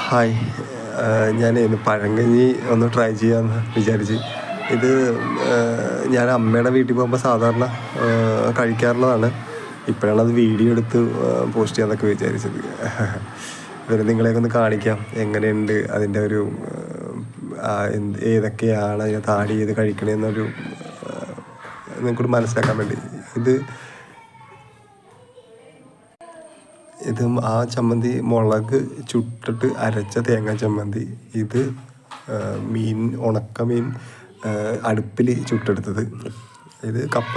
Hi, ഞാൻ ഇന്ന് പഴങ്കഞ്ഞി ഒന്ന് ട്രൈ ചെയ്യാമെന്ന് വിചാരിച്ച്. ഇത് ഞാൻ അമ്മയുടെ വീട്ടിൽ പോകുമ്പോൾ സാധാരണ കഴിക്കാറുള്ളതാണ്. ഇപ്പോഴാണ് അത് വീഡിയോ എടുത്ത് പോസ്റ്റ് ചെയ്യാമെന്നൊക്കെ വിചാരിച്ചത്. ഇവർ നിങ്ങളെയൊക്കെ ഒന്ന് കാണിക്കാം എങ്ങനെയുണ്ട് അതിൻ്റെ ഒരു ഏതൊക്കെയാണ് അതിനകത്ത് ആഡ് ചെയ്ത് കഴിക്കണമെന്നൊരു നിങ്ങൾക്കൂടി മനസ്സിലാക്കാൻ വേണ്ടി. ഇത് ആ ചമ്മന്തി മുളക് ചുട്ടിട്ട് അരച്ച തേങ്ങ ചമ്മന്തി. ഇത് ഉണക്കമീൻ അടുപ്പിൽ ചുട്ടെടുത്തത്. ഇത് കപ്പ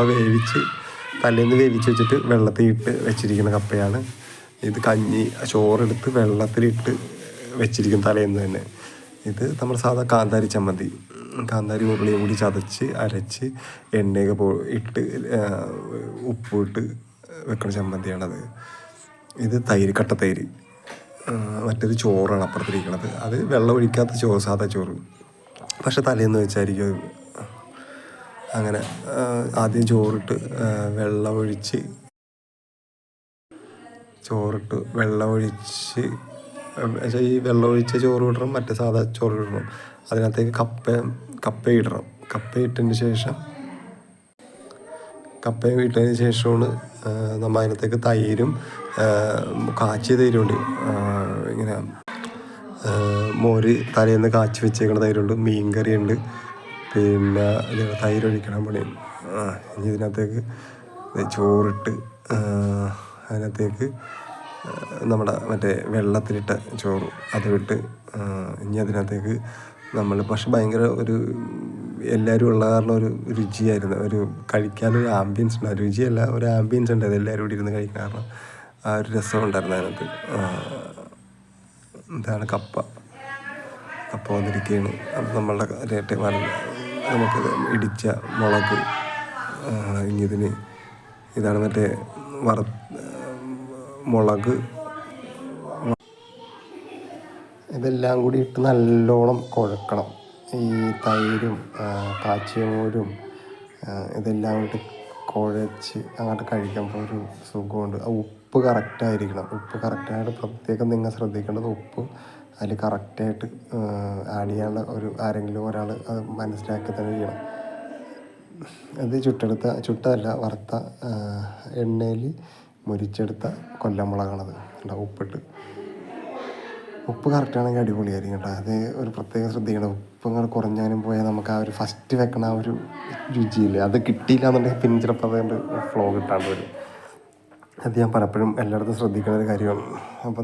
തലേന്ന് വേവിച്ച് വെച്ചിട്ട് വെള്ളത്തിൽ ഇട്ട് വെച്ചിരിക്കുന്ന കപ്പയാണ്. ഇത് ചോറെടുത്ത് വെള്ളത്തിലിട്ട് വെച്ചിരിക്കും തലേന്ന് തന്നെ. ഇത് നമ്മൾ സാധാ കാന്താരി ചമ്മന്തി, കാന്താരി ഉരുളിയും കൂടി ചതച്ച് അരച്ച് എണ്ണയൊക്കെ ഇട്ട് ഉപ്പിട്ട് വെക്കുന്ന ചമ്മന്തിയാണത്. ഇത് കട്ട തൈര്. മറ്റേത് ചോറാണ് അപ്പുറത്തിരിക്കുന്നത്. അത് വെള്ളം ഒഴിക്കാത്ത ചോറ്, സാധാ ചോറ്, പക്ഷെ തലേന്ന് വെച്ചായിരിക്കും. അങ്ങനെ ആദ്യം ചോറിട്ട് വെള്ളമൊഴിച്ച് ഈ വെള്ളമൊഴിച്ച ചോറ് ഇടണം, മറ്റേ സാധാ ചോറ് ഇടണം. അതിനകത്തേക്ക് കപ്പ ഇടണം. കപ്പയും ഇട്ടതിന് ശേഷമാണ് നമ്മൾ അതിനകത്തേക്ക് തൈരും കാച്ചിയ തൈരുണ്ട്. ഇങ്ങനെ മോര് തലേന്ന് കാച്ചി വെച്ചേക്കുന്ന തൈരുണ്ട്, മീൻ കറിയുണ്ട്, പിന്നെ തൈരൊഴിക്കണം പണിയും. ഇനി ഇതിനകത്തേക്ക് ചോറിട്ട് അതിനകത്തേക്ക് നമ്മുടെ മറ്റേ വെള്ളത്തിലിട്ട ചോറ് അത് വിട്ട് ഇനി അതിനകത്തേക്ക് പക്ഷെ ഭയങ്കര എല്ലാവരും ഉള്ള കാരണം ഒരു രുചിയായിരുന്നു. കഴിക്കാനൊരു ആംബിയൻസ് ഉണ്ട്. രുചിയല്ല, ഒരു ആംബിയൻസ് ഉണ്ട്. എല്ലാവരും കൂടി ഇരുന്ന് കഴിക്കാൻ കാരണം ആ ഒരു രസം ഉണ്ടായിരുന്നു അതിനകത്ത്. ഇതാണ് കപ്പ വന്നിരിക്കുകയാണ്. അപ്പം നമ്മളുടെ നമുക്കിത് ഇടിച്ച മുളക്, ഇതാണ് മറ്റേ മുളക്. ഇതെല്ലാം കൂടി ഇട്ട് നല്ലോണം കുഴക്കണം. ഈ തൈരും കാച്ചിയ മോരും ഇതെല്ലാം കൂടി കുഴച്ച് അങ്ങോട്ട് കഴിക്കുമ്പോൾ ഒരു സുഖമുണ്ട്. ഉപ്പ് കറക്റ്റായിരിക്കണം. ഉപ്പ് കറക്റ്റായിട്ട് പ്രത്യേകം നിങ്ങൾ ശ്രദ്ധിക്കേണ്ടത്. ഉപ്പ് അതിൽ കറക്റ്റായിട്ട് ആഡ് ചെയ്യാനുള്ള ആരെങ്കിലും ഒരാൾ അത് മനസ്സിലാക്കി തന്നെ ചെയ്യണം. അത് ചുട്ടതല്ല, വറുത്ത എണ്ണയിൽ മുരിച്ചെടുത്ത കൊല്ലമുളകാണത്. ഉപ്പ് കറക്റ്റാണെങ്കിൽ അടിപൊളിയായിരിക്കും കേട്ടോ. അത് ഒരു പ്രത്യേകം ശ്രദ്ധിക്കണം. ഉപ്പ് അങ്ങനെ കുറഞ്ഞാലും പോയാൽ നമുക്ക് ആ ഒരു ഫസ്റ്റ് വെക്കണ ആ ഒരു രുചിയില്ലേ, അത് കിട്ടിയില്ല എന്നുണ്ടെങ്കിൽ പിന്നെ ചിലപ്പോൾ അതുകൊണ്ട് ഫ്ലോ കിട്ടാണ്ട് വരും. അത് ഞാൻ പലപ്പോഴും എല്ലായിടത്തും ശ്രദ്ധിക്കുന്ന ഒരു കാര്യമാണ്. അപ്പം